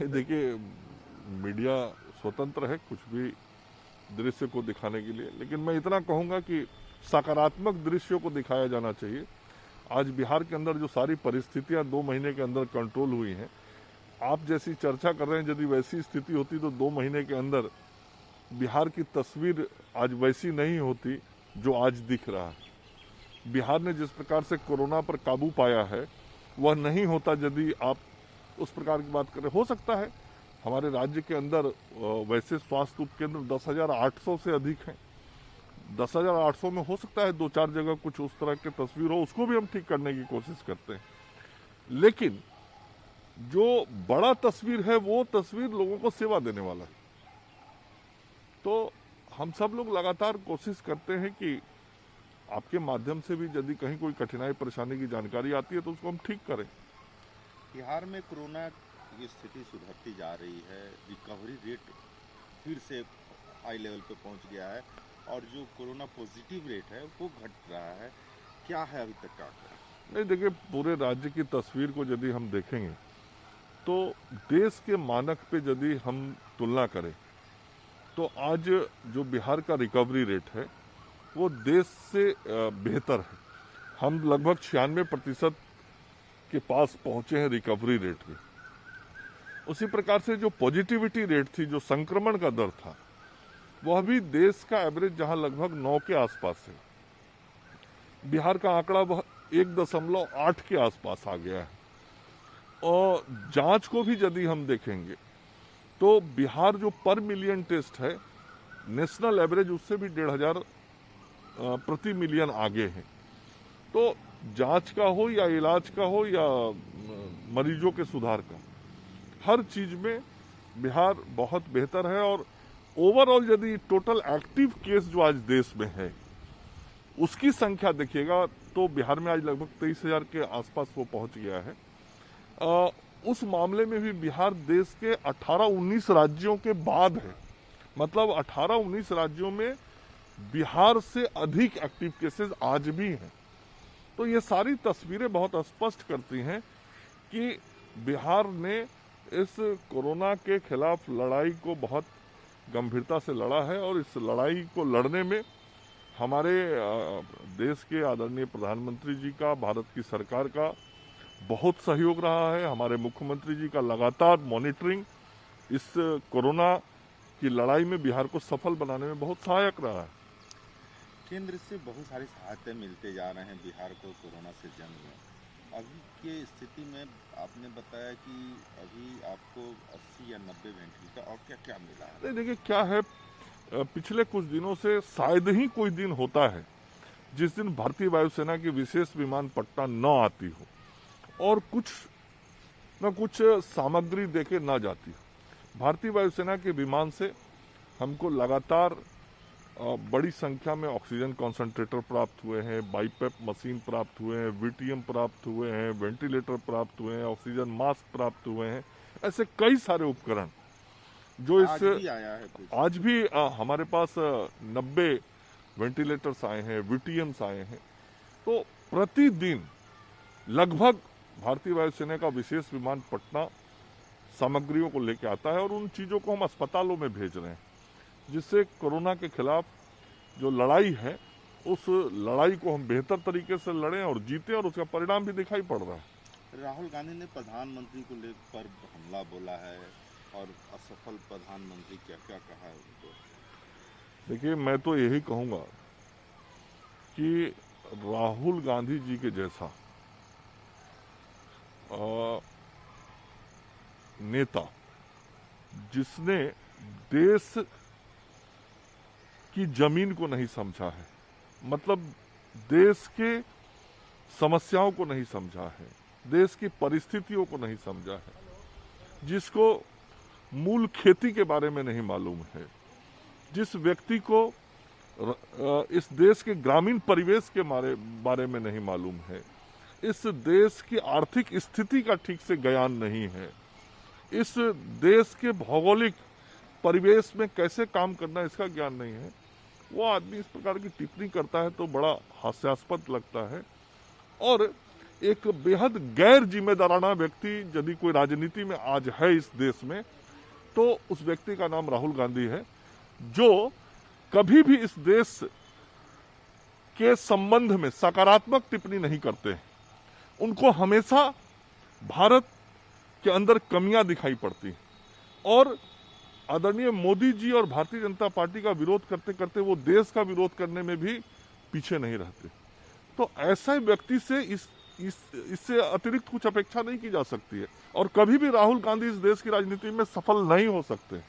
देखिए, मीडिया स्वतंत्र है कुछ भी दृश्य को दिखाने के लिए, लेकिन मैं इतना कहूंगा कि सकारात्मक दृश्यों को दिखाया जाना चाहिए। आज बिहार के अंदर जो सारी परिस्थितियां 2 महीने के अंदर कंट्रोल हुई हैं, आप जैसी चर्चा कर रहे हैं, यदि वैसी स्थिति होती तो 2 महीने के अंदर बिहार की तस्वीर आज वैसी नहीं होती जो आज दिख रहा है। बिहार ने जिस प्रकार से कोरोना पर काबू पाया है वह नहीं होता यदि आप उस प्रकार की बात करें। हो सकता है हमारे राज्य के अंदर वैसे स्वास्थ्य उपकेंद्र 10,800 से अधिक हैं। 10,800 में हो सकता है 2-4 जगह कुछ उस तरह की तस्वीर हो, उसको भी हम ठीक करने की कोशिश करते हैं। लेकिन जो बड़ा तस्वीर है वो तस्वीर लोगों को सेवा देने वाला है। तो हम सब लोग लगातार कोशिश करते हैं कि आपके माध्यम से भी यदि कहीं कोई कठिनाई परेशानी की जानकारी आती है तो उसको हम ठीक करें। बिहार में कोरोना की स्थिति सुधरती जा रही है, रिकवरी रेट फिर से हाई लेवल पे पहुंच गया है और जो कोरोना पॉजिटिव रेट है वो घट रहा है। क्या है अभी तक का आंकड़ा? नहीं, देखिए, पूरे राज्य की तस्वीर को यदि हम देखेंगे तो देश के मानक पे यदि हम तुलना करें तो आज जो बिहार का रिकवरी रेट है वो देश से बेहतर है। हम लगभग 96% के पास पहुंचे हैं रिकवरी रेट में। उसी प्रकार से जो पॉजिटिविटी रेट थी, जो संक्रमण का दर था, वह भी देश का एवरेज जहां लगभग 9 के आसपास है, बिहार का आंकड़ा वह 1.8 के आसपास आ गया है। और जांच को भी यदि हम देखेंगे तो बिहार जो पर मिलियन टेस्ट है, नेशनल एवरेज उससे भी 1,500 प्रति मिलियन आगे है। तो जांच का हो या इलाज का हो या मरीजों के सुधार का, हर चीज में बिहार बहुत बेहतर है। और ओवरऑल यदि टोटल एक्टिव केस जो आज देश में है उसकी संख्या देखिएगा तो बिहार में आज लगभग 23,000 के आसपास वो पहुंच गया है। उस मामले में भी बिहार देश के 18-19 राज्यों के बाद है। मतलब 18-19 राज्यों में बिहार से अधिक एक्टिव केसेस आज भी हैं। तो ये सारी तस्वीरें बहुत स्पष्ट करती हैं कि बिहार ने इस कोरोना के खिलाफ लड़ाई को बहुत गंभीरता से लड़ा है और इस लड़ाई को लड़ने में हमारे देश के आदरणीय प्रधानमंत्री जी का, भारत की सरकार का बहुत सहयोग रहा है। हमारे मुख्यमंत्री जी का लगातार मॉनिटरिंग इस कोरोना की लड़ाई में बिहार को सफल बनाने में बहुत सहायक रहा है। केंद्र से बहुत सारी सहायता मिलते जा रहे हैं बिहार को कोरोना से जंग में। अभी की स्थिति में आपने बताया कि अभी आपको 80 या 90 वेंटिलेटर और क्या क्या मिला है? नहीं, देखिए क्या है, पिछले कुछ दिनों से शायद ही कोई दिन होता है जिस दिन भारतीय वायुसेना की विशेष विमान पटना न आती हो और कुछ न कुछ सामग्री देके न जाती हो। भारतीय वायुसेना के विमान से हमको लगातार बड़ी संख्या में ऑक्सीजन कॉन्सेंट्रेटर प्राप्त हुए हैं, बाईपेप मशीन प्राप्त हुए हैं, वीटीएम प्राप्त हुए हैं, वेंटिलेटर प्राप्त हुए हैं, ऑक्सीजन मास्क प्राप्त हुए हैं। ऐसे कई सारे उपकरण जो आज भी आया है कुछ। आज भी हमारे पास 90 वेंटिलेटर्स आए हैं, वीटीएम्स आए हैं। तो प्रतिदिन लगभग भारतीय वायुसेना का विशेष विमान पटना सामग्रियों को लेकर आता है और उन चीजों को हम अस्पतालों में भेज रहे हैं, जिससे कोरोना के खिलाफ जो लड़ाई है उस लड़ाई को हम बेहतर तरीके से लड़ें और जीतें, और उसका परिणाम भी दिखाई पड़ रहा है। राहुल गांधी ने प्रधानमंत्री को लेकर हमला बोला है और असफल प्रधानमंत्री क्या क्या कहा है उनको? देखिए, मैं तो यही कहूंगा कि राहुल गांधी जी के जैसा नेता जिसने देश की जमीन को नहीं समझा है, मतलब देश के समस्याओं को नहीं समझा है, देश की परिस्थितियों को नहीं समझा है, जिसको मूल खेती के बारे में नहीं मालूम है, जिस व्यक्ति को इस देश के ग्रामीण परिवेश के बारे में नहीं मालूम है, इस देश की आर्थिक स्थिति का ठीक से ज्ञान नहीं है, इस देश के भौगोलिक परिवेश में कैसे काम करना इसका ज्ञान नहीं है, वो आदमी इस प्रकार की टिप्पणी करता है तो बड़ा हास्यास्पद लगता है। और एक बेहद गैर जिम्मेदाराना व्यक्ति यदि कोई राजनीति में आज है इस देश में, तो उस व्यक्ति का नाम राहुल गांधी है, जो कभी भी इस देश के संबंध में सकारात्मक टिप्पणी नहीं करते हैं। उनको हमेशा भारत के अंदर कमियां दिखाई पड़ती हैं और आदरणीय मोदी जी और भारतीय जनता पार्टी का विरोध करते करते वो देश का विरोध करने में भी पीछे नहीं रहते। तो ऐसे व्यक्ति से इससे अतिरिक्त कुछ अपेक्षा नहीं की जा सकती है और कभी भी राहुल गांधी इस देश की राजनीति में सफल नहीं हो सकते।